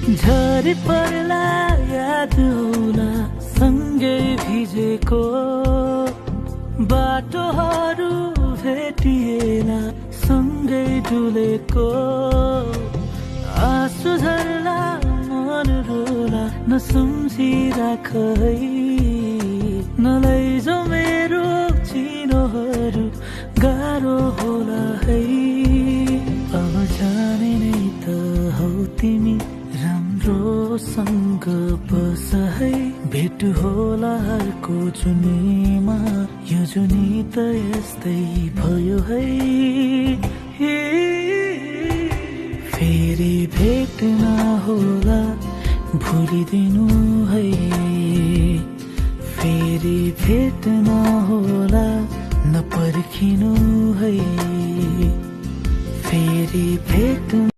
झरी पर्ला याद होला सँगै भिजेको बाटोहरू भेटिएला सँगै डुलेको आँसु झर्ला मन रोला नसम्झिराख है नलैजो मेरो चिनोहरू गाह्रो होला है अब जाने नै त हौ तिमी राम्रोसँग बस है भेट होला अर्को जुनीमा यो जुनी त यस्तै भयो है फेरि भेट नहोला भुलिदिनु है फेरि भेट नहोला नपर्खिनु है फेरि भेट